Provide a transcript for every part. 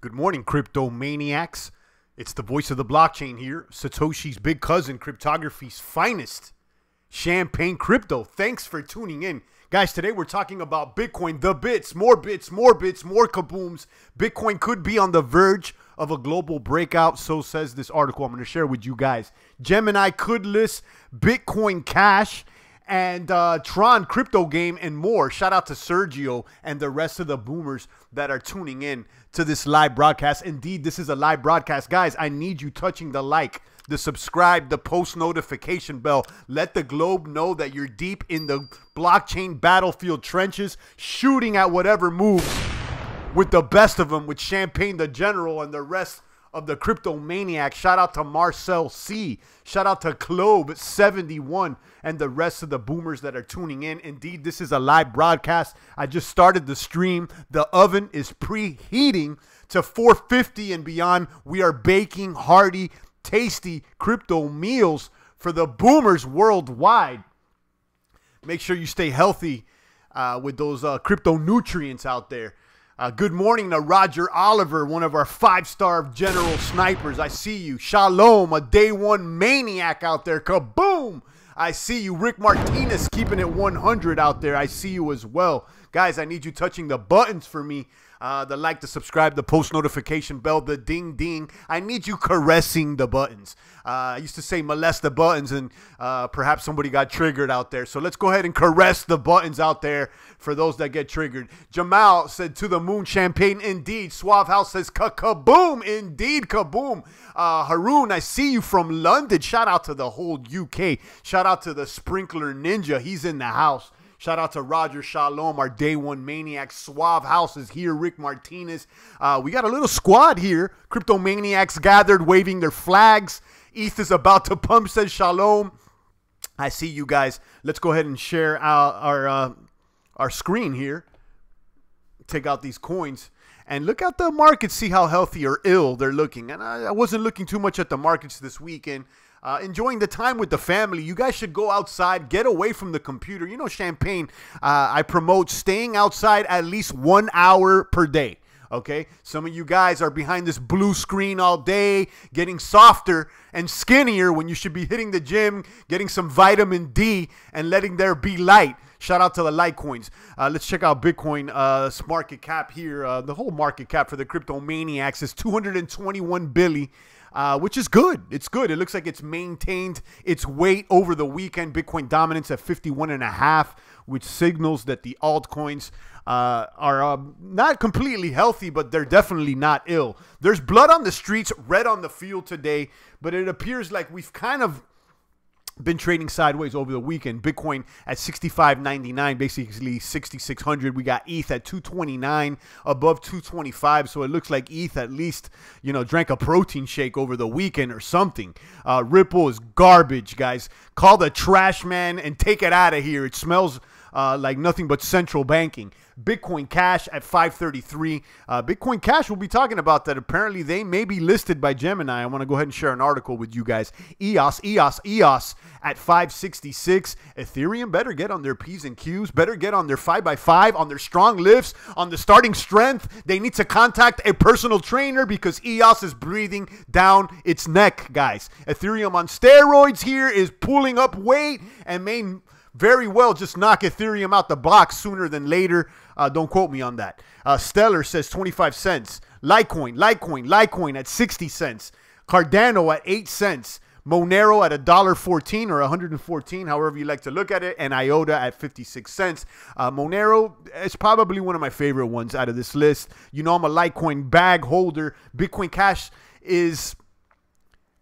Good morning, crypto maniacs. It's the voice of the blockchain here. Satoshi's big cousin, cryptography's finest, Champagne Crypto. Thanks for tuning in. Guys, today we're talking about Bitcoin, the bits, more kabooms. Bitcoin could be on the verge of a global breakout, so says this article I'm going to share with you guys. Gemini could list Bitcoin Cash and Tron crypto game and more. Shout out to Sergio and the rest of the boomers that are tuning in to this live broadcast. Indeed, this is a live broadcast. Guys, I need you touching the like, the subscribe, the post notification bell. Let the globe know that you're deep in the blockchain battlefield trenches, shooting at whatever moves with the best of them, with Champagne the General and the rest of the crypto maniac. Shout out to Marcel C. Shout out to Clobe71 and the rest of the boomers that are tuning in. Indeed, this is a live broadcast. I just started the stream. The oven is preheating to 450 and beyond. We are baking hearty, tasty crypto meals for the boomers worldwide. Make sure you stay healthy with those crypto nutrients out there. Good morning to Roger Oliver, one of our 5-star general snipers. I see you. Shalom, a day one maniac out there. Kaboom! I see you. Rick Martinez keeping it 100 out there. I see you as well. Guys, I need you touching the buttons for me. The like, the subscribe, the post notification bell, the ding ding. I need you caressing the buttons. I used to say molest the buttons, and perhaps somebody got triggered out there. So let's go ahead and caress the buttons out there for those that get triggered. Jamal said to the moon, Champagne indeed. Suave House says kaboom, indeed kaboom. Haroon, I see you from London. Shout out to the whole UK. Shout out to the Sprinkler Ninja. He's in the house. Shout out to Roger Shalom, our day one maniac. Suave House is here. Rick Martinez. We got a little squad here. Crypto maniacs gathered, waving their flags. ETH is about to pump, says Shalom. I see you guys. Let's go ahead and share our screen here. Take out these coins. And look at the markets, see how healthy or ill they're looking. And I wasn't looking too much at the markets this weekend. Enjoying the time with the family. You guys should go outside, get away from the computer. You know, Champagne, I promote staying outside at least 1 hour per day. Okay, some of you guys are behind this blue screen all day, getting softer and skinnier when you should be hitting the gym, getting some vitamin D and letting there be light. Shout out to the Litecoins. Let's check out Bitcoin's market cap here. The whole market cap for the crypto maniacs is 221 billion. Which is good. It's good. It looks like it's maintained its weight over the weekend. Bitcoin dominance at 51.5, which signals that the altcoins are not completely healthy, but they're definitely not ill. There's blood on the streets, red on the field today, but it appears like we've kind of been trading sideways over the weekend. Bitcoin at 65.99, basically 6,600. We got ETH at 229, above 225. So it looks like ETH at least, you know, drank a protein shake over the weekend or something. Ripple is garbage, guys. Call the trash man and take it out of here. It smells like nothing but central banking. Bitcoin Cash at 533. Bitcoin Cash, we'll be talking about that. Apparently, they may be listed by Gemini. I want to go ahead and share an article with you guys. EOS at 566. Ethereum better get on their P's and Q's. Better get on their 5x5, on their strong lifts, on the starting strength. They need to contact a personal trainer because EOS is breathing down its neck, guys. Ethereum on steroids here is pulling up weight and may very well just knock Ethereum out the box sooner than later. Don't quote me on that. Stellar says 25 cents. Litecoin at 60 cents. Cardano at 8 cents. Monero at $1.14 or 114, however you like to look at it. And IOTA at 56 cents. Monero is probably one of my favorite ones out of this list. You know, I'm a Litecoin bag holder. Bitcoin Cash is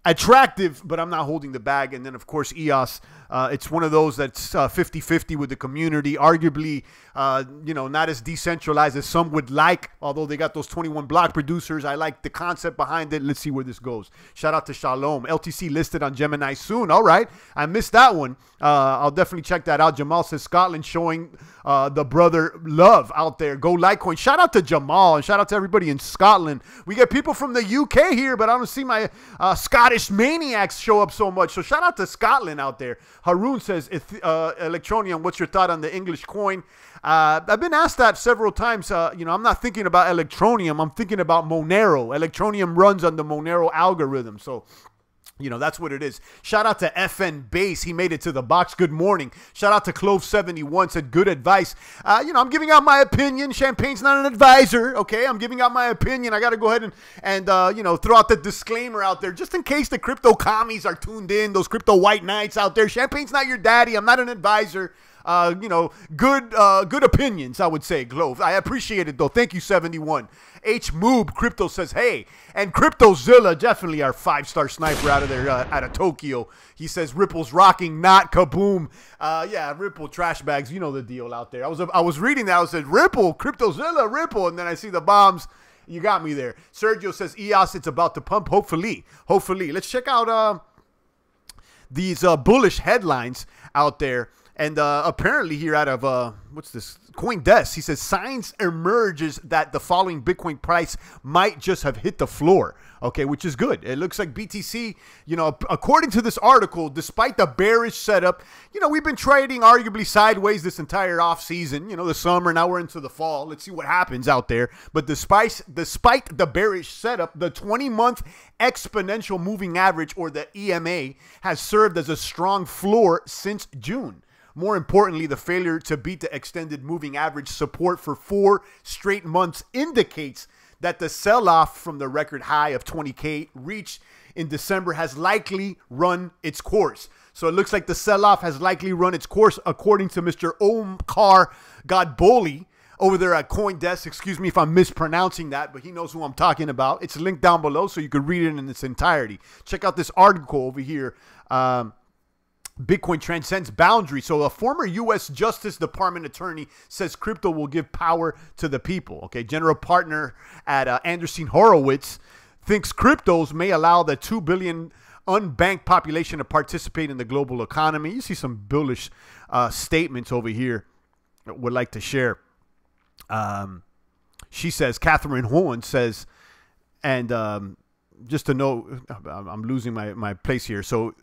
attractive, but I'm not holding the bag. And then, of course, EOS. It's one of those that's 50-50 with the community. Arguably, you know, not as decentralized as some would like, although they got those 21 block producers. I like the concept behind it. Let's see where this goes. Shout out to Shalom. LTC listed on Gemini soon. All right. I missed that one. I'll definitely check that out. Jamal says Scotland showing the brother love out there. Go Litecoin. Shout out to Jamal and shout out to everybody in Scotland. We get people from the UK here, but I don't see my Scottish Scottish maniacs show up so much. So shout out to Scotland out there. Haroon says, Electronium, what's your thought on the English coin? I've been asked that several times. I'm not thinking about Electronium. I'm thinking about Monero. Electronium runs on the Monero algorithm. So, that's what it is. Shout out to FN Base. He made it to the box. Good morning. Shout out to Clove71. Said good advice. I'm giving out my opinion. Champagne's not an advisor. Okay, I'm giving out my opinion. I got to go ahead and throw out the disclaimer out there just in case the crypto commies are tuned in. Those crypto white knights out there. Champagne's not your daddy. I'm not an advisor. Good opinions, I would say, Clove. I appreciate it, though. Thank you, 71. H Moob Crypto says, hey, and CryptoZilla, definitely our 5-star sniper out of there, out of Tokyo. He says, Ripple's rocking, not kaboom. Yeah, Ripple trash bags, you know the deal out there. I was reading that. I said, Ripple, CryptoZilla, Ripple, and then I see the bombs. You got me there. Sergio says, EOS, it's about to pump, hopefully. Let's check out these bullish headlines out there. And apparently here out of, what's this, CoinDesk, he says, signs emerges that the following Bitcoin price might just have hit the floor, okay, which is good. It looks like BTC, according to this article, despite the bearish setup, we've been trading arguably sideways this entire off season, the summer, now we're into the fall. Let's see what happens out there. But despite the bearish setup, the 20-month exponential moving average, or the EMA, has served as a strong floor since June. More importantly, the failure to beat the extended moving average support for 4 straight months indicates that the sell-off from the record high of 20K reached in December has likely run its course. So it looks like the sell-off has likely run its course, according to Mr. Omkar Godboli over there at CoinDesk. Excuse me if I'm mispronouncing that, but he knows who I'm talking about. It's linked down below so you can read it in its entirety. Check out this article over here. Bitcoin transcends boundaries. So a former U.S. Justice Department attorney says crypto will give power to the people. Okay, general partner at Anderson Horowitz thinks cryptos may allow the 2 billion unbanked population to participate in the global economy. You see some bullish statements over here that would like to share. She says, Catherine Hohen says, and just to know, I'm losing my place here. So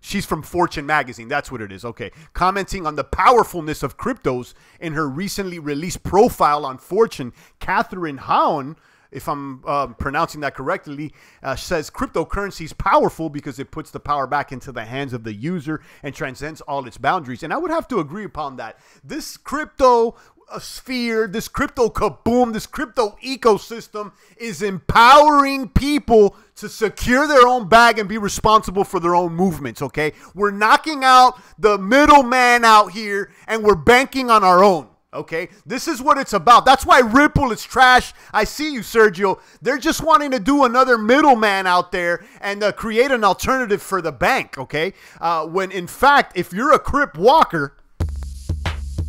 she's from Fortune magazine. That's what it is. Okay. Commenting on the powerfulness of cryptos in her recently released profile on Fortune, Catherine Howen, if I'm pronouncing that correctly, says cryptocurrency is powerful because it puts the power back into the hands of the user and transcends all its boundaries. And I would have to agree upon that. This crypto sphere, this crypto kaboom, this crypto ecosystem is empowering people to secure their own bag and be responsible for their own movements, okay? We're knocking out the middleman out here and we're banking on our own, okay? This is what it's about. That's why Ripple is trash. I see you, Sergio. They're just wanting to do another middleman out there and create an alternative for the bank, okay? When in fact, if you're a Crip walker,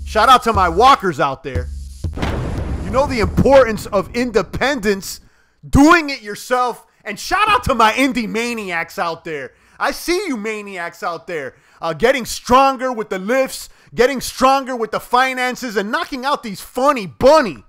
shout out to my walkers out there. You know the importance of independence, doing it yourself, and shout out to my indie maniacs out there. I see you maniacs out there getting stronger with the lifts, getting stronger with the finances, and knocking out these funny bunny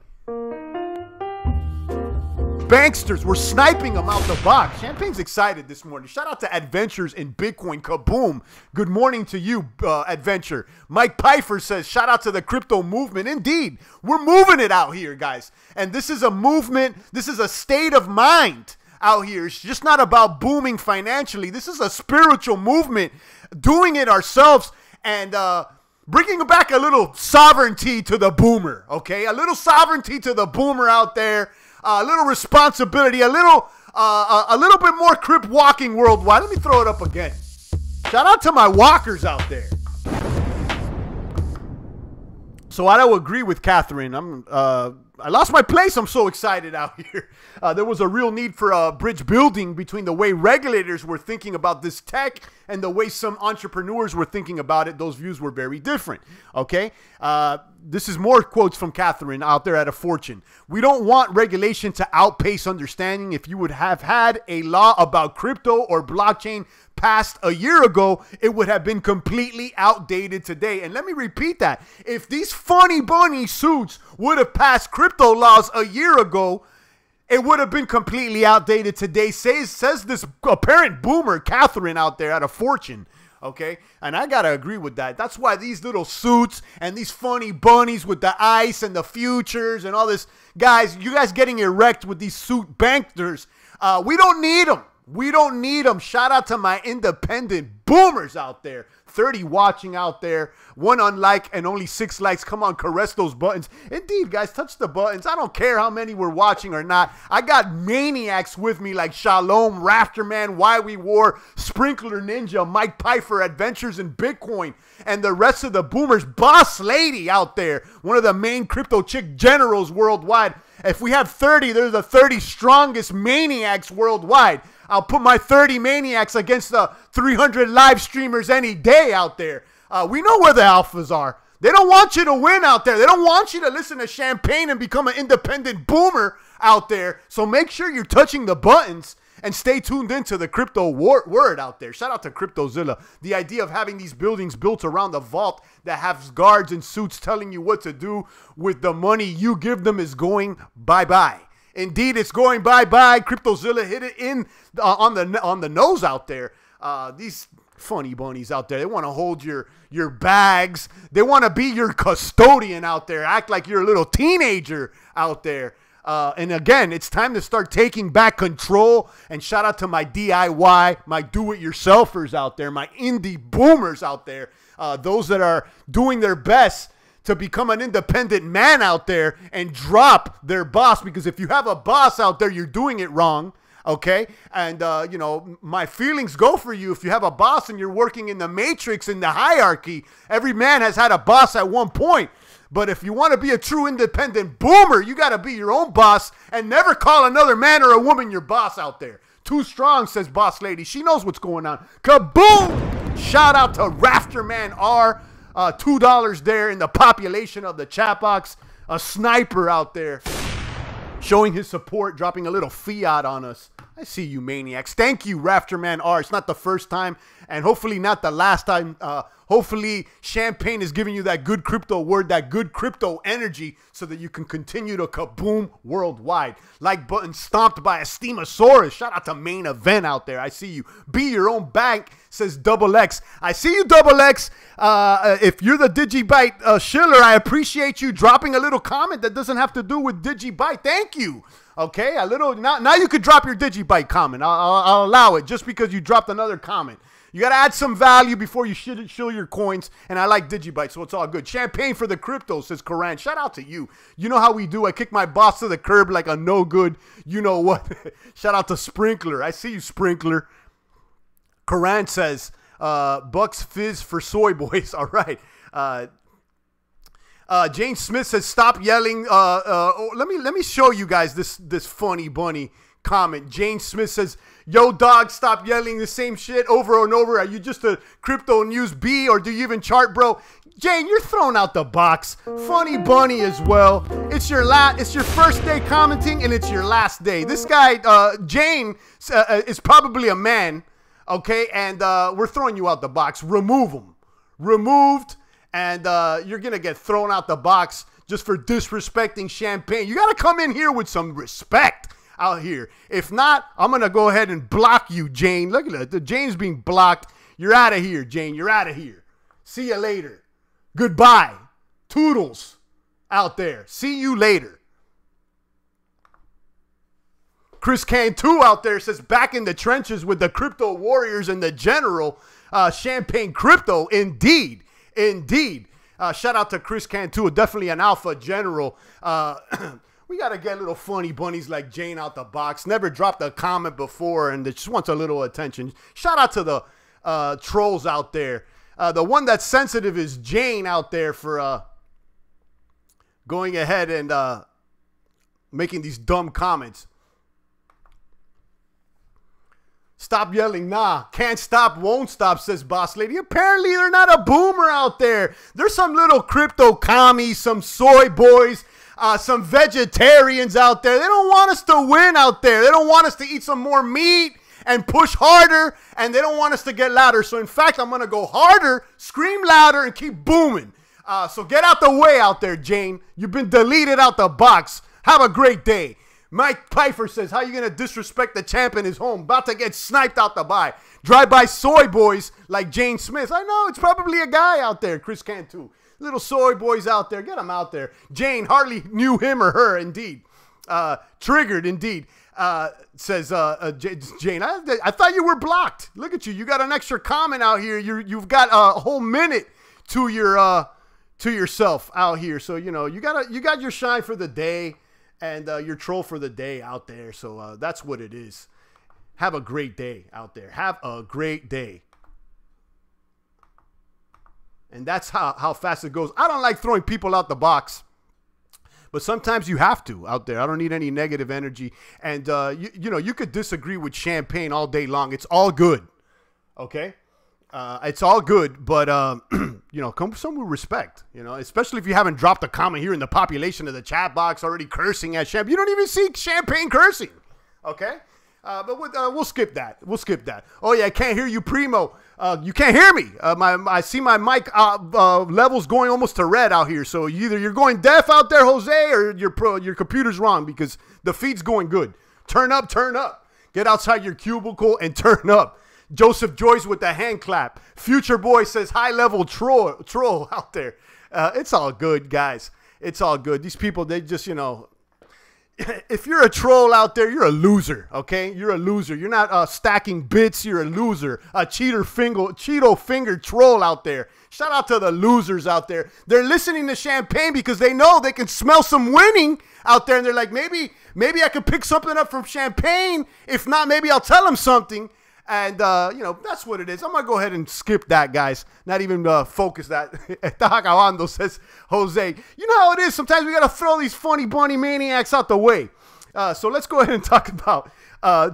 banksters. We're sniping them out the box. Champagne's excited this morning. Shout out to Adventures in Bitcoin. Kaboom. Good morning to you, Adventure. Mike Pfeiffer says, shout out to the crypto movement. Indeed, we're moving it out here, guys. And this is a movement. This is a state of mind out here. It's just not about booming financially. This is a spiritual movement, doing it ourselves and bringing back a little sovereignty to the boomer, okay? A little sovereignty to the boomer out there. A little responsibility, a little bit more crip walking worldwide. Let me throw it up again. Shout out to my walkers out there. So I don't agree with Catherine. I lost my place. I'm so excited out here. There was a real need for a bridge building between the way regulators were thinking about this tech and the way some entrepreneurs were thinking about it. Those views were very different. Okay. This is more quotes from Catherine out there at a Fortune. We don't want regulation to outpace understanding. If you would have had a law about crypto or blockchain passed a year ago, it would have been completely outdated today. And let me repeat that. If these funny bunny suits would have passed crypto laws a year ago, it would have been completely outdated today, says this apparent boomer, Catherine, out there at a fortune. Okay, and I gotta agree with that. That's why these little suits and these funny bunnies with the ice and the futures and all this, guys, you guys getting erect with these suit bankers. We don't need them. We don't need them. Shout out to my independent boomers out there. 30 watching out there. 1 unlike and only 6 likes. Come on, caress those buttons. Indeed, guys, touch the buttons. I don't care how many were watching or not. I got maniacs with me like Shalom, Rafterman, Why We War, Sprinkler Ninja, Mike Pfeiffer, Adventures in Bitcoin, and the rest of the boomers. Boss Lady out there. One of the main crypto chick generals worldwide. If we have 30, they're the 30 strongest maniacs worldwide. I'll put my 30 maniacs against the 300 live streamers any day out there. We know where the alphas are. They don't want you to win out there. They don't want you to listen to Champagne and become an independent boomer out there. So make sure you're touching the buttons and stay tuned into the crypto word out there. Shout out to CryptoZilla. The idea of having these buildings built around the vault that has guards in suits telling you what to do with the money you give them is going bye-bye. Indeed, it's going bye-bye. CryptoZilla hit it in on the nose out there. These funny bunnies out there, they want to hold your bags. They want to be your custodian out there. Act like you're a little teenager out there. And again, it's time to start taking back control. And shout out to my DIY, my do-it-yourselfers out there, my indie boomers out there, those that are doing their best to become an independent man out there and drop their boss. Because if you have a boss out there, you're doing it wrong, okay? And, you know, my feelings go for you if you have a boss and you're working in the matrix, in the hierarchy. Every man has had a boss at one point. But if you want to be a true independent boomer, you got to be your own boss and never call another man or a woman your boss out there. Too strong, says Boss Lady. She knows what's going on. Kaboom! Shout out to Rafterman R. $2 there in the population of the chat box. A sniper out there showing his support, dropping a little fiat on us. I see you maniacs. Thank you, Rafterman R. It's not the first time and hopefully not the last time. Hopefully Champagne is giving you that good crypto word, that good crypto energy so that you can continue to kaboom worldwide. Like button stomped by a Steamosaurus. Shout out to Main Event out there. I see you. Be your own bank, says Double X. I see you, Double X. If you're the Digibyte Schiller, I appreciate you dropping a little comment that doesn't have to do with Digibyte. Thank you. Okay, a little now you could drop your Digibyte comment. I'll allow it just because you dropped another comment. You got to add some value before you shill your coins, and I like Digibyte, so it's all good. Champagne for the crypto, says Karan. Shout out to you. You know how we do. I kick my boss to the curb like a no-good you-know-what. Shout out to Sprinkler. I see you, Sprinkler. Karan says, Bucks Fizz for soy boys. All right. Jane Smith says, stop yelling. Let me show you guys this funny bunny comment. Jane Smith says, yo, dog, stop yelling the same shit over and over. Are you just a crypto news bee or do you even chart, bro? Jane, you're thrown out the box. Funny bunny as well. It's your first day commenting and it's your last day. This guy, Jane, is probably a man, okay? And we're throwing you out the box. Remove him. Removed, and you're going to get thrown out the box just for disrespecting Champagne. You got to come in here with some respect out here. If not, I'm going to go ahead and block you, Jane. Look at that. Jane's being blocked. You're out of here, Jane. You're out of here. See you later. Goodbye. Toodles out there. See you later. Chris Cantu out there says, back in the trenches with the crypto warriors and the general. Champagne crypto. Indeed. Indeed. Shout out to Chris Cantu. Definitely an alpha general. We got to get little funny bunnies like Jane out the box. Never dropped a comment before and just wants a little attention. Shout out to the trolls out there. The one that's sensitive is Jane out there for going ahead and making these dumb comments. Stop yelling, nah. Can't stop, won't stop, says Boss Lady. Apparently, they're not a boomer out there. There's some little crypto commies, some soy boys, some vegetarians out there. They don't want us to win out there. They don't want us to eat some more meat and push harder, and they don't want us to get louder. So, in fact, I'm going to go harder, scream louder, and keep booming. So get out the way out there, Jane. You've been deleted out the box. Have a great day. Mike Pfeiffer says, how you going to disrespect the champ in his home? About to get sniped out the by. Drive-by soy boys like Jane Smith. I know, it's probably a guy out there. Chris Cantu. Little soy boys out there. Get them out there. Jane hardly knew him or her, indeed. Triggered, indeed. Says Jane, I thought you were blocked. Look at you. You got an extra comment out here. You've got a whole minute to yourself out here. So, you know, you got your shine for the day and your troll for the day out there. So that's what it is. Have a great day out there. Have a great day. And that's how fast it goes. I don't like throwing people out the box, but sometimes you have to out there. I don't need any negative energy. And, you know, you could disagree with Champagne all day long. It's all good. Okay? It's all good, but, you know, come some with respect, you know, especially if you haven't dropped a comment here in the population of the chat box already cursing at Champagne. You don't even see Champagne cursing. Okay? But we'll skip that. We'll skip that. Oh, yeah, I can't hear you, Primo. You can't hear me. I see my mic levels going almost to red out here. So either you're going deaf out there, Jose, or your computer's wrong because the feed's going good. Turn up, turn up. Get outside your cubicle and turn up. Joseph Joyce with the hand clap. Future Boy says high-level troll out there. It's all good, guys. It's all good. These people, they just, you know, if you're a troll out there, you're a loser, okay? You're a loser. You're not stacking bits. You're a loser. A Cheeto finger troll out there. Shout out to the losers out there. They're listening to Champagne because they know they can smell some winning out there, and they're like, maybe I could pick something up from Champagne. If not, maybe I'll tell him something. And, you know, that's what it is. I'm going to go ahead and skip that, guys. Not even focus that. Acabando, says Jose. You know how it is. Sometimes we got to throw these funny bunny maniacs out the way. So let's go ahead and talk about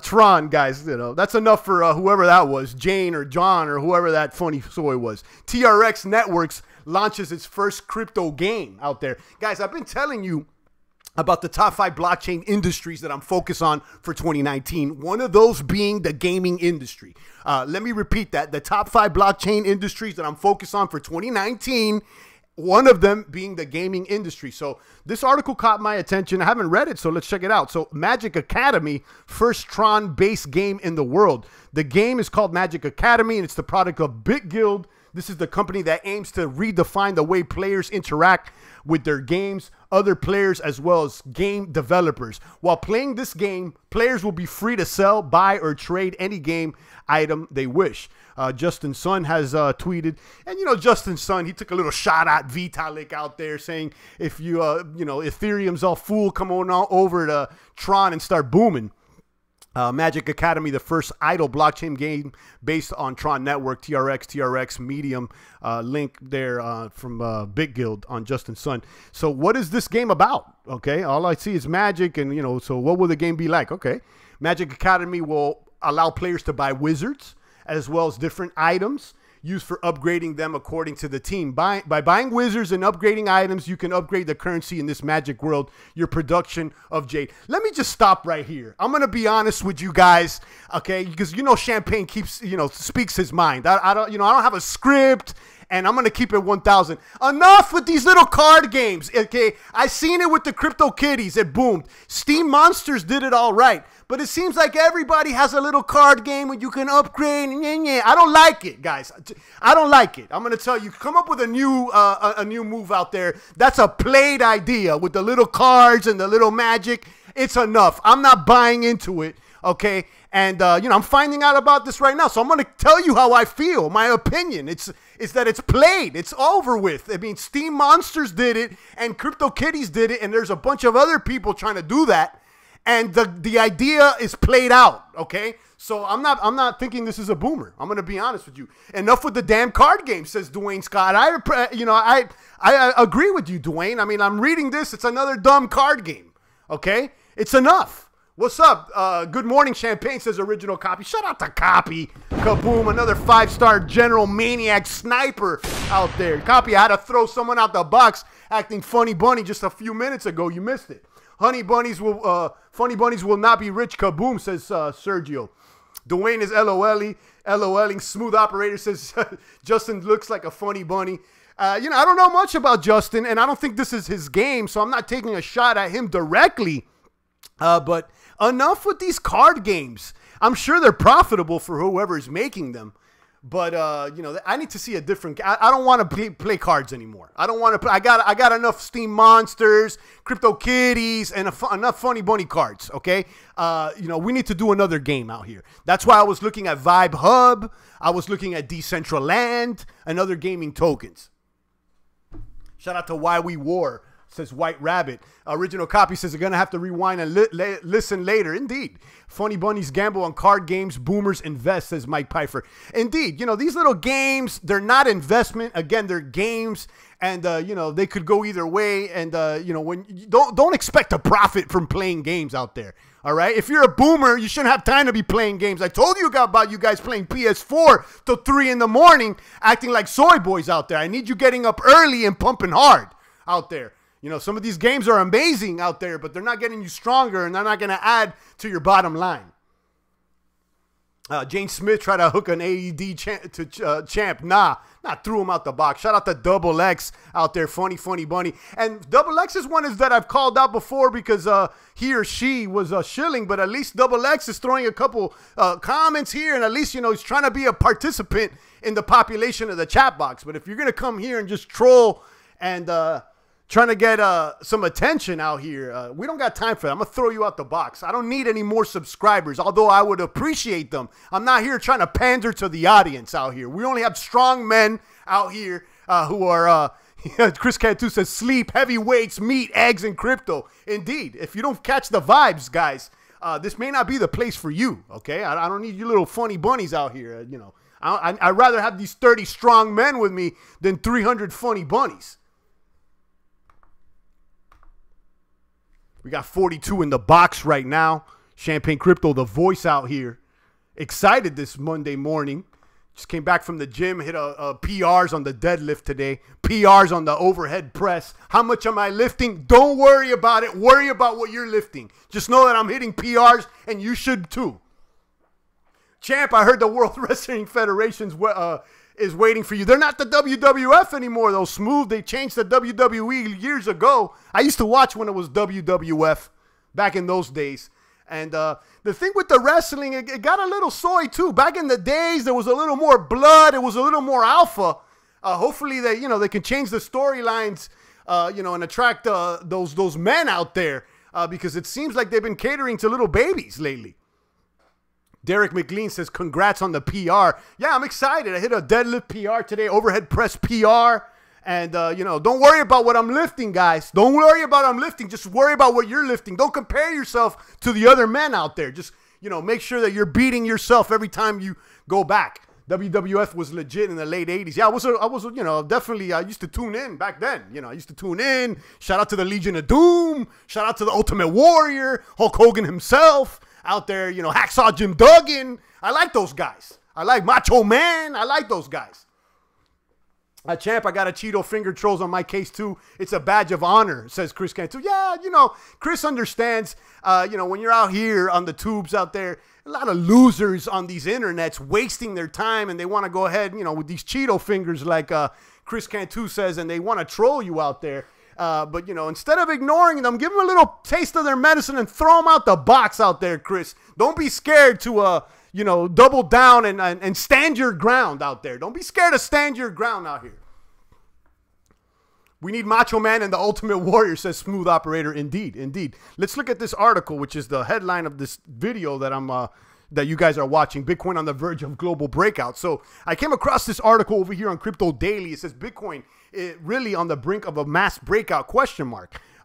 Tron, guys. You know, that's enough for whoever that was, Jane or John or whoever that funny soy was. TRX Networks launches its first crypto game out there. Guys, I've been telling you about the top 5 blockchain industries that I'm focused on for 2019. One of those being the gaming industry. Let me repeat that. The top 5 blockchain industries that I'm focused on for 2019, one of them being the gaming industry. So this article caught my attention. I haven't read it, so let's check it out. So Magic Academy, first Tron-based game in the world. The game is called Magic Academy, and it's the product of BitGuild. This is the company that aims to redefine the way players interact with their games, other players, as well as game developers. While playing this game, players will be free to sell, buy, or trade any game item they wish. Justin Sun has tweeted, and you know, Justin Sun, he took a little shot at Vitalik out there, saying if you, you know, Ethereum's all fool, come on over to Tron and start booming. Magic Academy, the first idle blockchain game based on Tron Network, TRX Medium, link there from BitGuild on Justin Sun. So what is this game about? Okay, all I see is magic, and you know, so what will the game be like? Okay, Magic Academy will allow players to buy wizards as well as different items used for upgrading them according to the team. By buying wizards and upgrading items, you can upgrade the currency in this magic world, your production of jade. Let me just stop right here. I'm going to be honest with you guys, okay? Because, you know, Champagne keeps, you know, speaks his mind. I don't, you know, I don't have a script, and I'm going to keep it 1,000. Enough with these little card games, okay? I seen it with the Crypto Kitties. It boomed. Steam Monsters did it all right. But it seems like everybody has a little card game where you can upgrade. I don't like it, guys. I don't like it. I'm going to tell you, come up with a new move out there. That's a played idea with the little cards and the little magic. It's enough. I'm not buying into it, okay? And, you know, I'm finding out about this right now. So I'm going to tell you how I feel, my opinion. It's that it's played. It's over with. I mean, Steam Monsters did it and Crypto Kitties did it, and there's a bunch of other people trying to do that. And the idea is played out, okay? So I'm not thinking this is a boomer. I'm gonna be honest with you. Enough with the damn card game, says Dwayne Scott. I agree with you, Dwayne. I mean, I'm reading this. It's another dumb card game, okay? It's enough. What's up? Good morning, Champagne, says Original Copy. Shut out the Copy. Kaboom! Another 5-star general maniac sniper out there. Copy. I had to throw someone out the box acting funny bunny just a few minutes ago. You missed it. Funny bunnies will not be rich. Kaboom, says Sergio. Dwayne is LOLing. Smooth Operator says Justin looks like a funny bunny. You know, I don't know much about Justin, and I don't think this is his game, so I'm not taking a shot at him directly. But enough with these card games. I'm sure they're profitable for whoever's making them. But, you know, I need to see a different... I don't want to play cards anymore. I don't want to... I got enough Steam Monsters, Crypto Kitties, and enough Funny Bunny cards, okay? You know, we need to do another game out here. That's why I was looking at Vibe Hub. I was looking at Decentraland and other gaming tokens. Shout out to Why We War, says White Rabbit. Original copy says they're going to have to rewind and listen later. Indeed. Funny Bunnies gamble on card games. Boomers invest, says Mike Pfeiffer. Indeed. You know, these little games, they're not investment. Again, they're games. And, you know, they could go either way. And, you know, when don't expect a profit from playing games out there. All right. If you're a boomer, you shouldn't have time to be playing games. I told you about you guys playing PS4 till 3 in the morning, acting like soy boys out there. I need you getting up early and pumping hard out there. You know, some of these games are amazing out there, but they're not getting you stronger, and they're not going to add to your bottom line. Jane Smith tried to hook an AED to Champ. Nah, threw him out the box. Shout out to Double X out there, Funny Bunny. And Double X is one that I've called out before because he or she was shilling, but at least Double X is throwing a couple comments here, and at least, you know, he's trying to be a participant in the population of the chat box. But if you're going to come here and just troll and... trying to get some attention out here. We don't got time for that. I'm going to throw you out the box. I don't need any more subscribers, although I would appreciate them. I'm not here trying to pander to the audience out here. We only have strong men out here who are, Chris Cantu says, sleep, heavy weights, meat, eggs, and crypto. Indeed. If you don't catch the vibes, guys, this may not be the place for you, okay? I don't need you little funny bunnies out here, you know. I'd rather have these 30 strong men with me than 300 funny bunnies. We got 42 in the box right now. Champagne Crypto, the voice out here. Excited this Monday morning. Just came back from the gym, hit a PRs on the deadlift today. PRs on the overhead press. How much am I lifting? Don't worry about it. Worry about what you're lifting. Just know that I'm hitting PRs, and you should too. Champ, I heard the World Wrestling Federation's is waiting for you. They're not the WWF anymore, though. Smooth, they changed the WWE years ago. I used to watch when it was WWF back in those days. And the thing with the wrestling, it got a little soy, too. Back in the days, there was a little more blood. It was a little more alpha. Hopefully, they can change the storylines, and attract those men out there because it seems like they've been catering to little babies lately. Derek McLean says, congrats on the PR. Yeah, I'm excited. I hit a deadlift PR today, overhead press PR. And, don't worry about what I'm lifting, guys. Don't worry about what I'm lifting. Just worry about what you're lifting. Don't compare yourself to the other men out there. Just, make sure that you're beating yourself every time you go back. WWF was legit in the late 80s. Yeah, I was definitely, I used to tune in back then. I used to tune in. Shout out to the Legion of Doom. Shout out to the Ultimate Warrior, Hulk Hogan himself. Out there, Hacksaw Jim Duggan. I like those guys. I like Macho Man. I like those guys. Champ, I got a Cheeto finger trolls on my case too. It's a badge of honor, says Chris Cantu. Yeah, Chris understands, when you're out here on the tubes out there, a lot of losers on these internets wasting their time and they want to go ahead, with these Cheeto fingers like Chris Cantu says, and they want to troll you out there. But, instead of ignoring them, give them a little taste of their medicine and throw them out the box out there, Chris. Don't be scared to, double down and stand your ground out there. Don't be scared to stand your ground out here. We need Macho Man and the Ultimate Warrior, says Smooth Operator. Indeed, indeed. Let's look at this article, which is the headline of this video that that you guys are watching, Bitcoin on the verge of global breakout. So I came across this article over here on Crypto Daily. It says Bitcoin really on the brink of a mass breakout, ?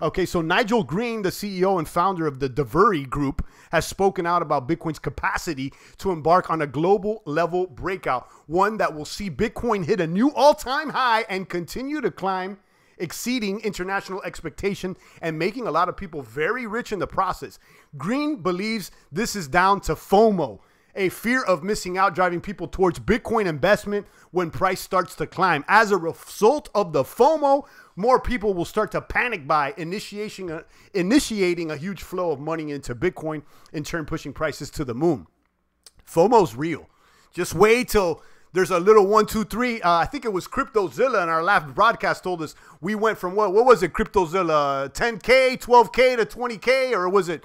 Okay, so Nigel Green, the CEO and founder of the Devery Group, has spoken out about Bitcoin's capacity to embark on a global level breakout, one that will see Bitcoin hit a new all-time high and continue to climb, exceeding international expectation and making a lot of people very rich in the process. Green believes this is down to FOMO, a fear of missing out driving people towards Bitcoin investment when price starts to climb. As a result of the FOMO, more people will start to panic buy, initiating a huge flow of money into Bitcoin, in turn pushing prices to the moon. FOMO's real. Just wait till there's a little 1, 2, 3. I think it was CryptoZilla in our last broadcast told us we went from what was it, CryptoZilla, 10K, 12K to 20K, or was it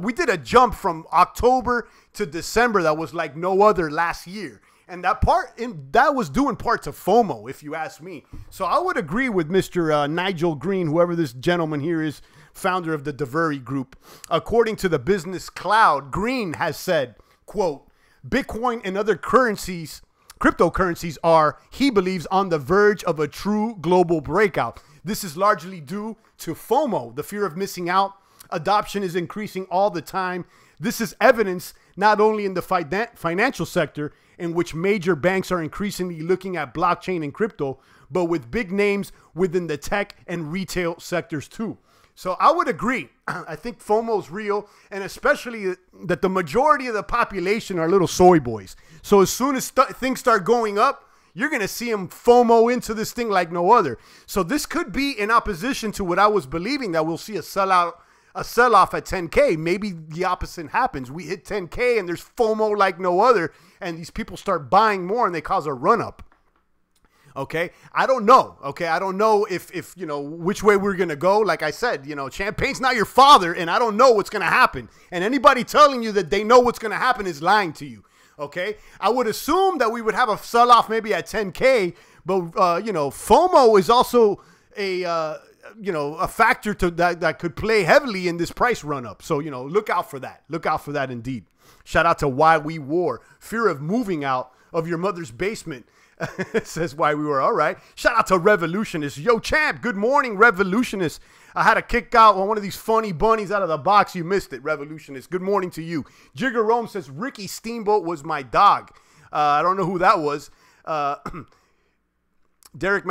we did a jump from October to December that was like no other last year. And that was due in part to FOMO, if you ask me. So I would agree with Mr. Nigel Green, whoever this gentleman here is, founder of the Verge group. According to the Business Cloud, Green has said, quote, Bitcoin and other cryptocurrencies are, he believes, on the verge of a true global breakout. This is largely due to FOMO, the fear of missing out. Adoption is increasing all the time. This is evidence not only in the financial sector, in which major banks are increasingly looking at blockchain and crypto, but with big names within the tech and retail sectors too. So I would agree. I think FOMO is real, and especially that the majority of the population are little soy boys. So as soon as things start going up, you're going to see them FOMO into this thing like no other. So this could be in opposition to what I was believing, that we'll see a sell-off at 10K. Maybe the opposite happens. We hit 10K and there's FOMO like no other, and these people start buying more and they cause a run-up. Okay, I don't know. Okay, I don't know if which way we're gonna go. Like I said, champagne's not your father, and I don't know what's gonna happen. And anybody telling you that they know what's gonna happen is lying to you. Okay, I would assume that we would have a sell-off maybe at 10K, but FOMO is also a factor that could play heavily in this price run-up. So look out for that. Look out for that indeed. Shout out to Why We War. Fear of moving out of your mother's basement. Says Why We Were. All right. Shout out to Revolutionist. Yo, champ. Good morning, Revolutionist. I had to kick out one of these funny bunnies out of the box. You missed it, Revolutionist. Good morning to you. Jigger Rome says Ricky Steamboat was my dog. I don't know who that was. Derek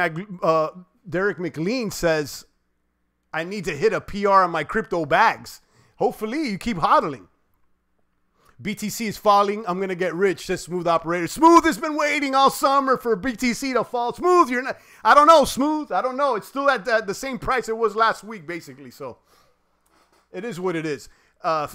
McLean says I need to hit a PR on my crypto bags. Hopefully you keep hodling. BTC is falling. I'm going to get rich, says Smooth Operator. Smooth has been waiting all summer for BTC to fall. Smooth, you're not. I don't know, Smooth. I don't know. It's still at the same price it was last week, basically. So it is what it is.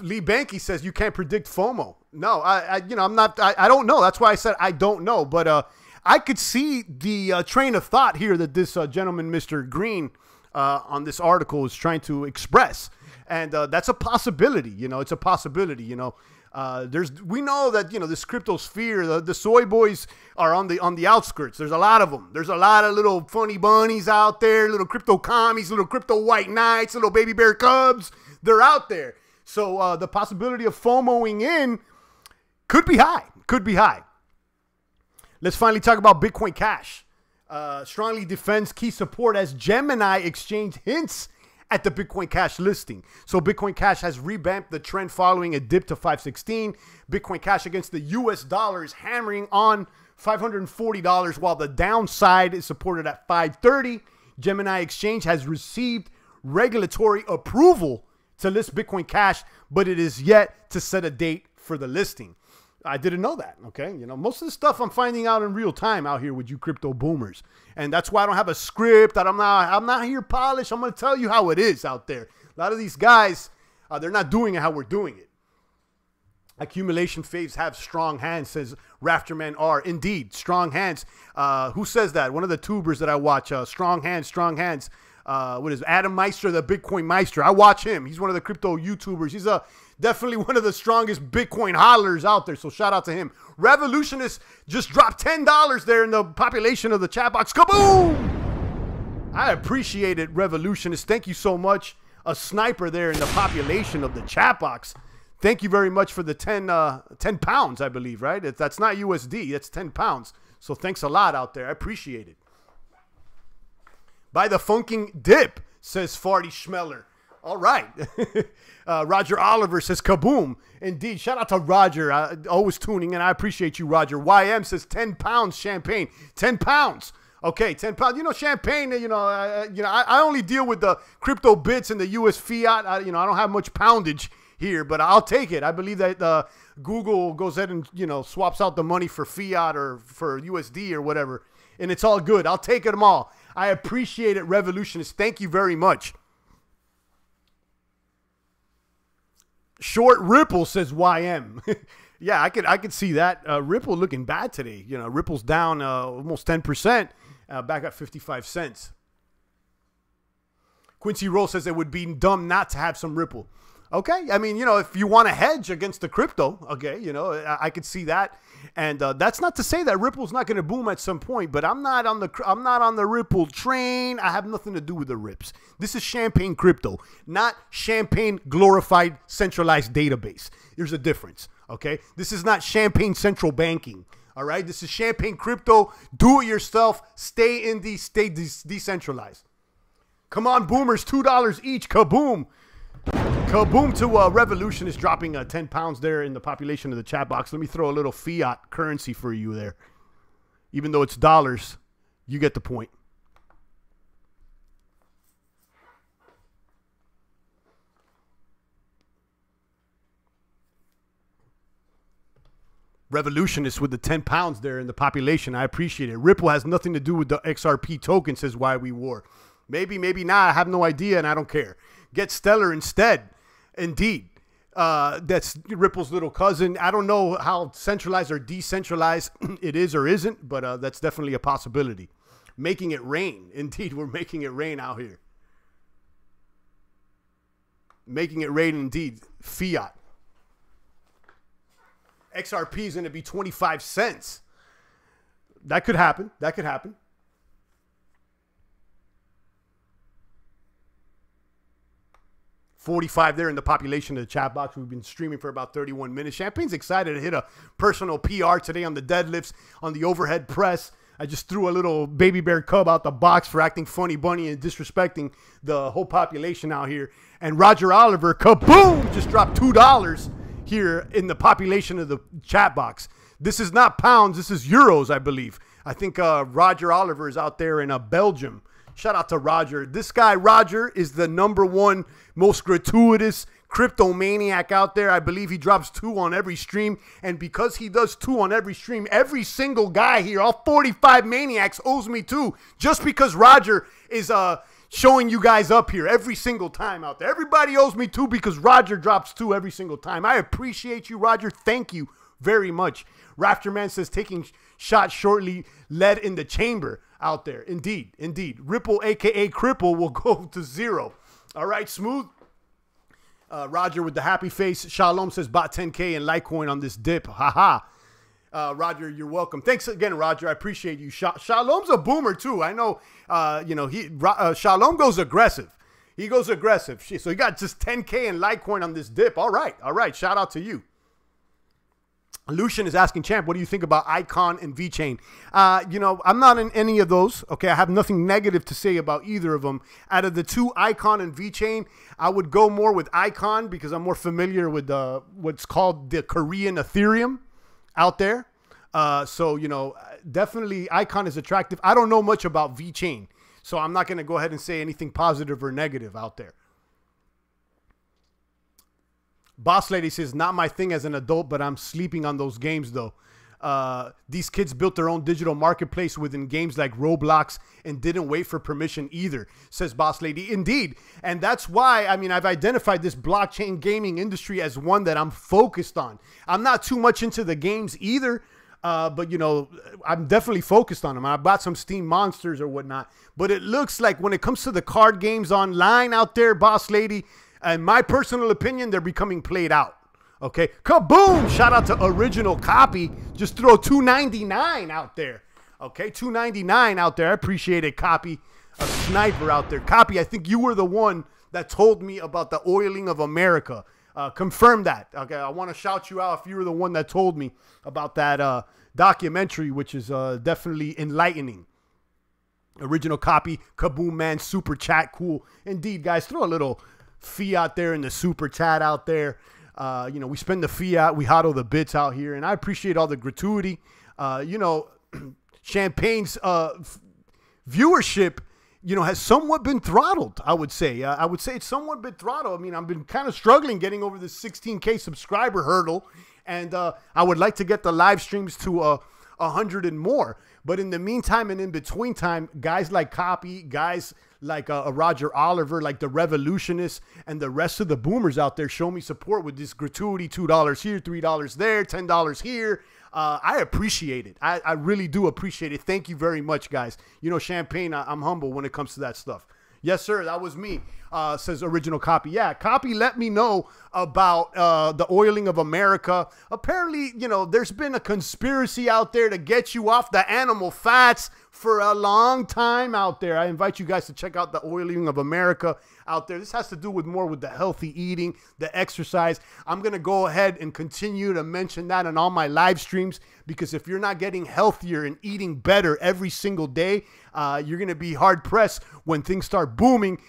Lee Banky says you can't predict FOMO. No, I'm not. I don't know. That's why I said I don't know. But I could see the train of thought here that this gentleman, Mr. Green, on this article is trying to express. And that's a possibility. It's a possibility, we know that this crypto sphere, the soy boys are on the outskirts. There's a lot of them. There's a lot of little funny bunnies out there, little crypto commies, little crypto white knights, little baby bear cubs. They're out there. So the possibility of FOMOing in could be high. Could be high. Let's finally talk about Bitcoin Cash. Strongly defends key support as Gemini exchange hints at the Bitcoin Cash listing. So Bitcoin Cash has revamped the trend following a dip to 516. Bitcoin Cash against the US dollar is hammering on $540, while the downside is supported at 530. Gemini Exchange has received regulatory approval to list Bitcoin Cash, but it is yet to set a date for the listing. I didn't know that, okay? Most of the stuff I'm finding out in real time out here with you crypto boomers. And that's why I don't have a script. I'm not here polished. I'm going to tell you how it is out there. A lot of these guys, they're not doing it how we're doing it. Accumulation faves have strong hands, says Rafterman R. Indeed, strong hands. Who says that? One of the tubers that I watch, strong hands, strong hands. What is it? Adam Meister, the Bitcoin Meister. I watch him. He's one of the crypto YouTubers. He's definitely one of the strongest Bitcoin hodlers out there. So shout out to him. Revolutionist just dropped $10 there in the population of the chat box. Kaboom! I appreciate it, Revolutionist. Thank you so much. A sniper there in the population of the chat box. Thank you very much for the 10 pounds, I believe, right? That's not USD. That's 10 pounds. So thanks a lot out there. I appreciate it. By the funking dip, says Farty Schmeller. All right. Roger Oliver says kaboom. Indeed. Shout out to Roger. Always tuning in. I appreciate you, Roger. YM says 10 pounds champagne. 10 pounds. Okay, 10 pounds. Champagne, I only deal with the crypto bits and the US fiat. I don't have much poundage here, but I'll take it. I believe that Google goes ahead and, swaps out the money for fiat or for USD or whatever. And it's all good. I'll take them all. I appreciate it, Revolutionists. Thank you very much. Short Ripple, says YM. Yeah, I could see that. Ripple looking bad today. Ripple's down almost 10%, back at 55 cents. Quincy Roll says it would be dumb not to have some Ripple. Okay, I mean, you know, if you want to hedge against the crypto, okay, you know, I could see that, and that's not to say that Ripple's not going to boom at some point. But I'm not on the Ripple train. I have nothing to do with the Rips. This is champagne crypto, not champagne glorified centralized database. There's a difference. Okay, this is not champagne central banking. All right, this is champagne crypto. Do it yourself. Stay decentralized. Come on, boomers, $2 each. Kaboom. Kaboom to Revolution is dropping 10 pounds there in the population of the chat box. Let me throw a little fiat currency for you there. Even though it's dollars, you get the point. Revolutionists with the 10 pounds there in the population. I appreciate it. Ripple has nothing to do with the XRP token, says Why We War. Maybe, maybe not. I have no idea, and I don't care. Get Stellar instead. Indeed. That's Ripple's little cousin. I don't know how centralized or decentralized it is or isn't, but that's definitely a possibility. Making it rain. Indeed, we're making it rain out here. Making it rain indeed. Fiat. XRP is going to be 25 cents. That could happen. That could happen. $45 there in the population of the chat box. We've been streaming for about 31 minutes. Champagne's excited to hit a personal PR today on the deadlifts, on the overhead press. I just threw a little baby bear cub out the box for acting funny bunny and disrespecting the whole population out here. And Roger Oliver, kaboom, just dropped $2 here in the population of the chat box. This is not pounds. This is euros, I believe. I think Roger Oliver is out there in Belgium. Shout out to Roger. This guy, Roger, is the #1 most gratuitous crypto maniac out there. I believe he drops 2 on every stream. And because he does 2 on every stream, every single guy here, all 45 maniacs, owes me 2. Just because Roger is showing you guys up here every single time out there. Everybody owes me 2 because Roger drops 2 every single time. I appreciate you, Roger. Thank you very much. Rafterman says taking shots shortly, lead in the chamber out there. Indeed, indeed. Ripple, a.k.a. Cripple, will go to 0. All right, smooth. Roger with the happy face. Shalom says bought 10K in Litecoin on this dip. Haha. Roger, you're welcome. Thanks again, Roger. I appreciate you. Shalom's a boomer too. I know. You know, Shalom goes aggressive. He goes aggressive. So he got just 10K in Litecoin on this dip. All right, all right. Shout out to you. Lucian is asking, Champ, what do you think about Icon and VeChain? You know, I'm not in any of those. Okay, I have nothing negative to say about either of them. Out of the 2, Icon and VeChain, I would go more with Icon because I'm more familiar with what's called the Korean Ethereum out there. So, you know, definitely Icon is attractive. I don't know much about VeChain, so I'm not going to go ahead and say anything positive or negative out there. Boss Lady says, not my thing as an adult, but I'm sleeping on those games, though. These kids built their own digital marketplace within games like Roblox and didn't wait for permission either, says Boss Lady. Indeed. And that's why, I mean, I've identified this blockchain gaming industry as one that I'm focused on. I'm not too much into the games either, but, you know, I'm definitely focused on them. I bought some Steam Monsters or whatnot. But it looks like when it comes to the card games online out there, Boss Lady, in my personal opinion, they're becoming played out. Okay, kaboom! Shout out to Original Copy. Just throw $2.99 out there. Okay, $2.99 out there. I appreciate it, Copy. A sniper out there. Copy, I think you were the one that told me about the oiling of America. Confirm that. Okay, I want to shout you out if you were the one that told me about that documentary, which is definitely enlightening. Original Copy, kaboom, man, super chat, cool. Indeed, guys, throw a little fiat there in the super chat out there. You know, we spend the fiat, we hodl the bits out here, and I appreciate all the gratuity. You know, Champagne's viewership, you know, has somewhat been throttled, I would say. I would say it's somewhat been throttled. I mean, I've been kind of struggling getting over this 16K subscriber hurdle, and I would like to get the live streams to 100 and more. But in the meantime and in between time, guys like Copy, guys like a Roger Oliver, like the Revolutionists, and the rest of the boomers out there show me support with this gratuity, $2 here, $3 there, $10 here. I appreciate it. I really do appreciate it. Thank you very much, guys. You know, Champagne, I'm humble when it comes to that stuff. Yes, sir, that was me. says original copy. Yeah, copy let me know about the oiling of America. Apparently, you know, there's been a conspiracy out there to get you off the animal fats for a long time out there. I invite you guys to check out the oiling of America out there. This has to do with more with the healthy eating, the exercise. I'm going to go ahead and continue to mention that in all my live streams, because if you're not getting healthier and eating better every single day, you're going to be hard pressed when things start booming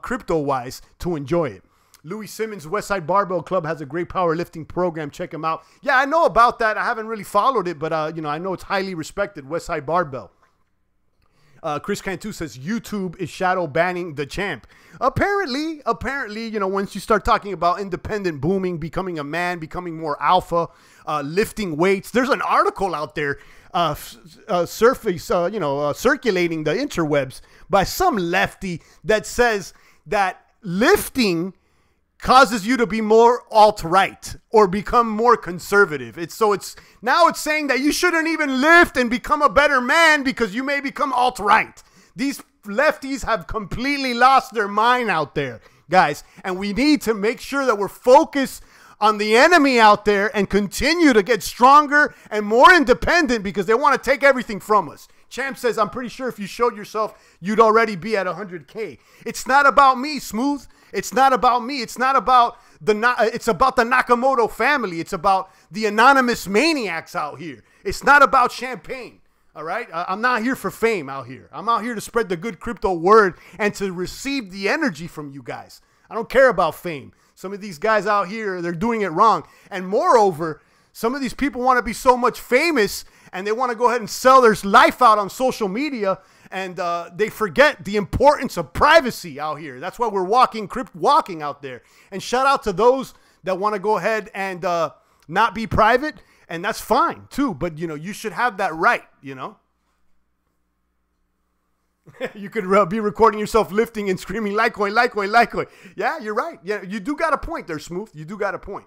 crypto wise to enjoy it. Louis Simmons, Westside Barbell Club has a great powerlifting program. Check him out. Yeah, I know about that. I haven't really followed it, but you know, I know it's highly respected. Westside Barbell. Chris Cantu says YouTube is shadow banning the champ. Apparently, you know, once you start talking about independent booming, becoming a man, becoming more alpha, lifting weights, there's an article out there circulating the interwebs by some lefty that says that lifting causes you to be more alt-right or become more conservative. It's now saying that you shouldn't even lift and become a better man because you may become alt-right. These lefties have completely lost their mind out there, guys. And we need to make sure that we're focused on the enemy out there and continue to get stronger and more independent, because they want to take everything from us. Champ says, I'm pretty sure if you showed yourself, you'd already be at 100K. It's not about me, Smooth. It's not about me. It's not about it's about the Nakamoto family. It's about the anonymous maniacs out here. It's not about champagne. All right. I'm not here for fame out here. I'm out here to spread the good crypto word and to receive the energy from you guys. I don't care about fame. Some of these guys out here, they're doing it wrong. And moreover, some of these people want to be so much famous and they want to go ahead and sell their life out on social media, and they forget the importance of privacy out here. That's why we're walking out there. And shout out to those that want to go ahead and not be private, and that's fine too. But you know, you should have that right. You know, you could be recording yourself lifting and screaming Litecoin, Litecoin, Litecoin. Yeah, you're right. Yeah, you do got a point there, Smooth. You do got a point.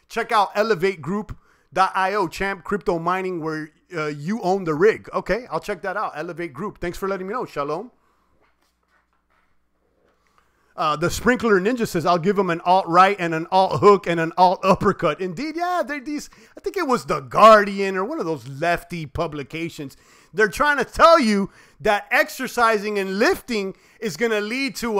Check out elevategroup.io, champ crypto mining, where you own the rig. Okay, I'll check that out. Elevate Group. Thanks for letting me know. Shalom. The Sprinkler Ninja says, I'll give him an alt-right and an alt-hook and an alt-uppercut. Indeed, yeah, they're these, I think it was The Guardian or one of those lefty publications. They're trying to tell you that exercising and lifting is going to lead to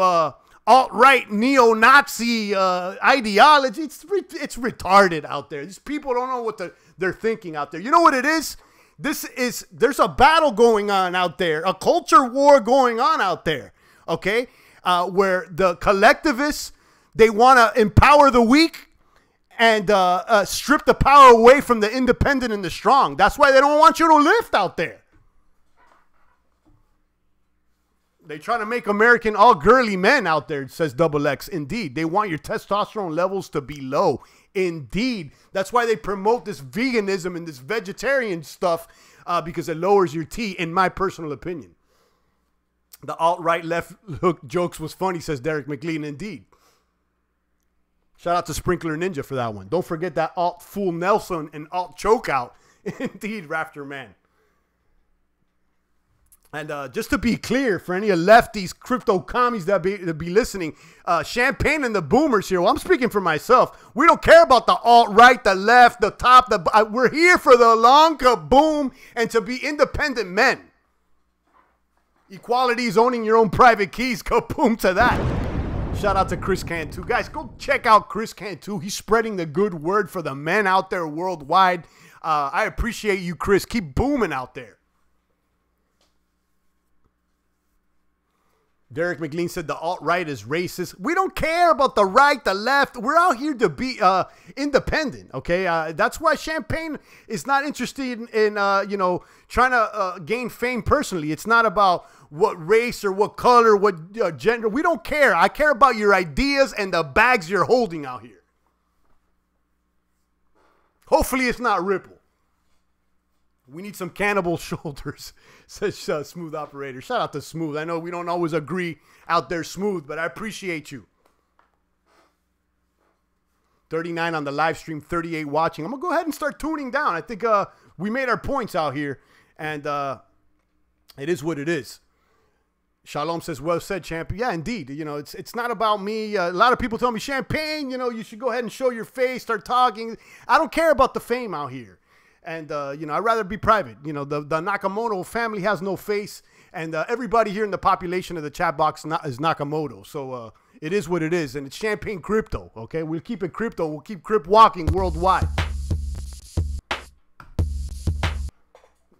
alt-right neo-Nazi ideology. It's retarded out there. These people don't know what they're thinking out there. You know what it is? There's a battle going on out there, a culture war going on out there, okay? Where the collectivists, they want to empower the weak and strip the power away from the independent and the strong. That's why they don't want you to lift out there. They try to make American all girly men out there, says Double X. Indeed, they want your testosterone levels to be low. Indeed, that's why they promote this veganism and this vegetarian stuff, because it lowers your T, in my personal opinion. The alt-right left hook jokes was funny, says Derek McLean. Indeed. Shout out to Sprinkler Ninja for that one. Don't forget that alt-fool Nelson and alt-chokeout. Indeed, Rafter Man. And just to be clear, for any of lefties, crypto commies that be listening, Champagne and the boomers here, well, I'm speaking for myself. We don't care about the alt-right, the left, the top. We're here for the long kaboom and to be independent men. Equality is owning your own private keys. Kaboom to that. Shout out to Chris Cantu. Guys, go check out Chris Cantu. He's spreading the good word for the men out there worldwide. I appreciate you, Chris. Keep booming out there. Derek McLean said the alt-right is racist. We don't care about the right, the left. We're out here to be independent, okay? That's why Champagne is not interested in you know, trying to gain fame personally. It's not about what race or what color, what gender. We don't care. I care about your ideas and the bags you're holding out here. Hopefully it's not Ripple. We need some cannibal shoulders, says Smooth Operator. Shout out to Smooth. I know we don't always agree out there, Smooth, but I appreciate you. 39 on the live stream, 38 watching. I'm going to go ahead and start tuning down. I think we made our points out here, and it is what it is. Shalom says, well said, champ. Yeah, indeed. You know, it's not about me. A lot of people tell me, Champagne, you know, you should go ahead and show your face, start talking. I don't care about the fame out here. And, you know, I'd rather be private. You know, the Nakamoto family has no face. And everybody here in the population of the chat box is Nakamoto. So it is what it is. And it's Champagne Crypto, okay? We'll keep it crypto. We'll keep Crypt walking worldwide.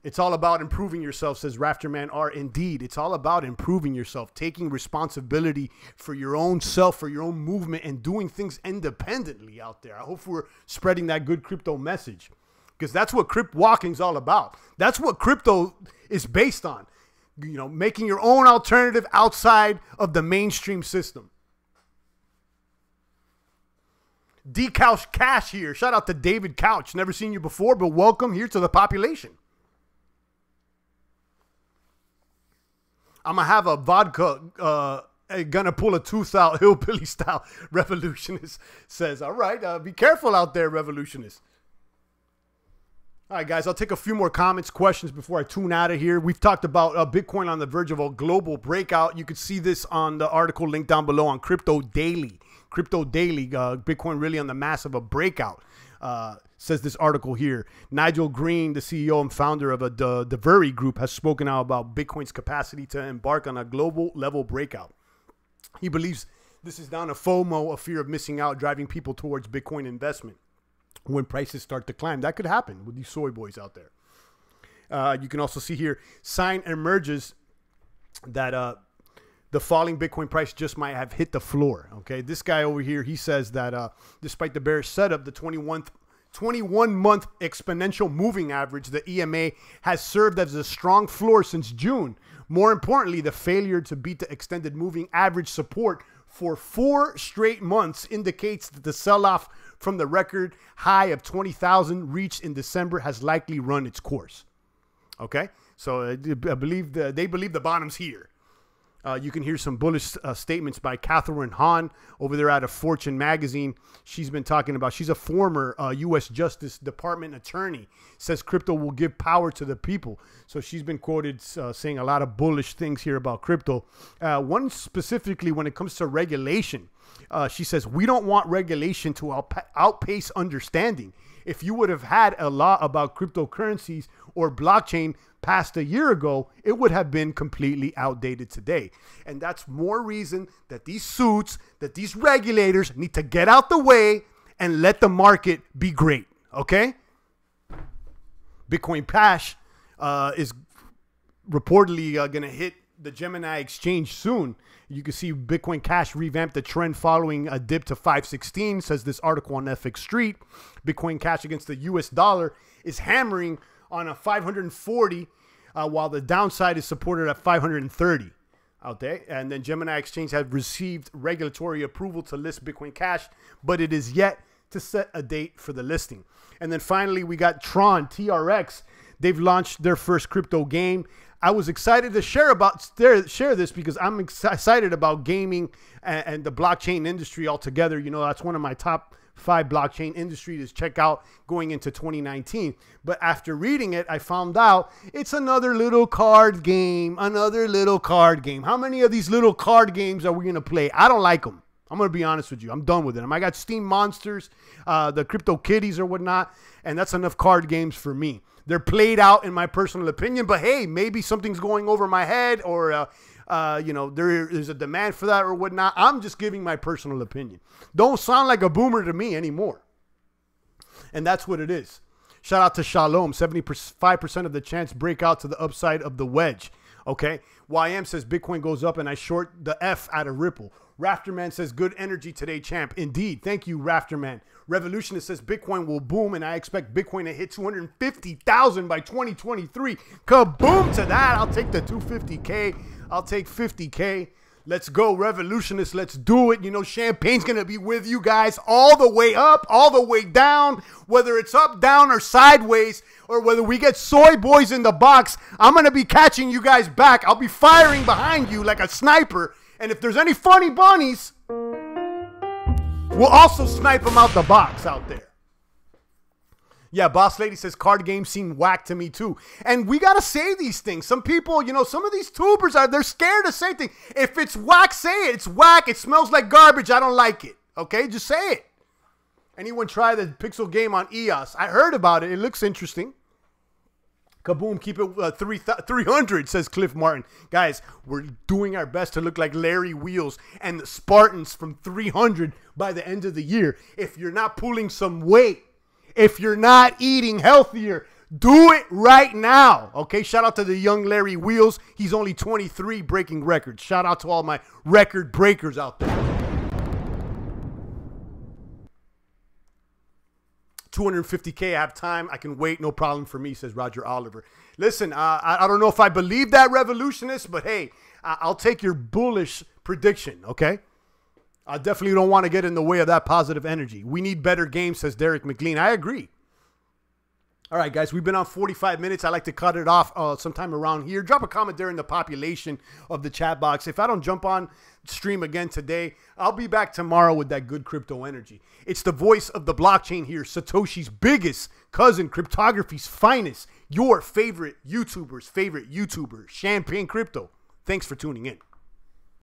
It's all about improving yourself, says Rafterman R. Indeed, it's all about improving yourself, taking responsibility for your own self, for your own movement, and doing things independently out there. I hope we're spreading that good crypto message, because that's what Crypt walking is all about. That's what crypto is based on. You know, making your own alternative outside of the mainstream system. D-Couch Cash here. Shout out to David Couch. Never seen you before, but welcome here to the population. I'm going to have a vodka, gonna pull a tooth out, hillbilly style, Revolutionist says. All right, be careful out there, Revolutionist. All right, guys, I'll take a few more comments, questions before I tune out of here. We've talked about Bitcoin on the verge of a global breakout. You can see this on the article linked down below on Crypto Daily. Crypto Daily, Bitcoin really on the mass of a breakout. Says this article here. Nigel Green, the CEO and founder of the Verge group, has spoken out about Bitcoin's capacity to embark on a global level breakout. He believes this is down to FOMO, a fear of missing out, driving people towards Bitcoin investment when prices start to climb. That could happen with these soy boys out there. You can also see here, sign emerges that the falling Bitcoin price just might have hit the floor. Okay, this guy over here, he says that despite the bearish setup, the 21-month exponential moving average, the EMA, has served as a strong floor since June. More importantly, the failure to beat the extended moving average support for 4 straight months indicates that the sell-off from the record high of 20,000 reached in December has likely run its course. Okay, so I believe they believe the bottom's here. You can hear some bullish statements by Catherine Hahn over there out of Fortune magazine. She's been talking about, she's a former U.S. Justice Department attorney, says crypto will give power to the people. So she's been quoted saying a lot of bullish things here about crypto. One specifically when it comes to regulation, she says, we don't want regulation to outpace understanding. If you would have had a law about cryptocurrencies or blockchain passed a year ago, it would have been completely outdated today. And that's more reason that these suits, that these regulators need to get out the way and let the market be great. Okay? Bitcoin Cash is reportedly going to hit the Gemini exchange soon. You can see Bitcoin Cash revamped the trend following a dip to 516, says this article on FX Street. Bitcoin Cash against the US dollar is hammering on a 540, while the downside is supported at 530 out there. And then Gemini Exchange has received regulatory approval to list Bitcoin Cash, but it is yet to set a date for the listing. And then finally, we got Tron, TRX. They've launched their first crypto game. I was excited to share this because I'm excited about gaming and the blockchain industry altogether. You know, that's one of my top 5 blockchain industries to check out going into 2019. But after reading it, I found out it's another little card game, another little card game. How many of these little card games are we going to play? I don't like them. I'm going to be honest with you. I'm done with it. I got Steam Monsters, the Crypto Kitties or whatnot, and that's enough card games for me. They're played out in my personal opinion, but hey, maybe something's going over my head or, you know, there's a demand for that or whatnot. I'm just giving my personal opinion. Don't sound like a boomer to me anymore. And that's what it is. Shout out to Shalom, 75% of the chance breakout to the upside of the wedge. Okay. YM says Bitcoin goes up and I short the F out of Ripple. Rafterman says good energy today, champ. Indeed. Thank you, Rafterman. Revolutionist says Bitcoin will boom and I expect Bitcoin to hit 250,000 by 2023. Kaboom to that. I'll take the 250K. I'll take 50K. Let's go, Revolutionist. Let's do it. You know, Champagne's going to be with you guys all the way up, all the way down, whether it's up, down, or sideways, or whether we get soy boys in the box. I'm going to be catching you guys back. I'll be firing behind you like a sniper. And if there's any funny bunnies, we'll also snipe them out the box out there. Yeah, Boss Lady says card games seem whack to me too. And we got to say these things. Some people, you know, some of these tubers they're scared to say things. If it's whack, say it. It's whack. It smells like garbage. I don't like it. Okay, just say it. Anyone try the Pixel game on EOS? I heard about it. It looks interesting. Kaboom, keep it 300, says Cliff Martin. Guys, we're doing our best to look like Larry Wheels and the Spartans from 300 by the end of the year. If you're not pulling some weight, if you're not eating healthier, do it right now. Okay, shout out to the young Larry Wheels. He's only 23, breaking records. Shout out to all my record breakers out there. 250K, I have time. I can wait. No problem for me, says Roger Oliver. Listen, I don't know if I believe that, revolutionist, but hey, I'll take your bullish prediction, okay? I definitely don't want to get in the way of that positive energy. We need better games, says Derek McLean. I agree. All right, guys, we've been on 45 minutes. I like to cut it off sometime around here. Drop a comment there in the population of the chat box. If I don't jump on stream again today, I'll be back tomorrow with that good crypto energy. It's the voice of the blockchain here, Satoshi's biggest cousin, cryptography's finest, your favorite YouTuber's favorite YouTuber, Champagne Crypto. Thanks for tuning in.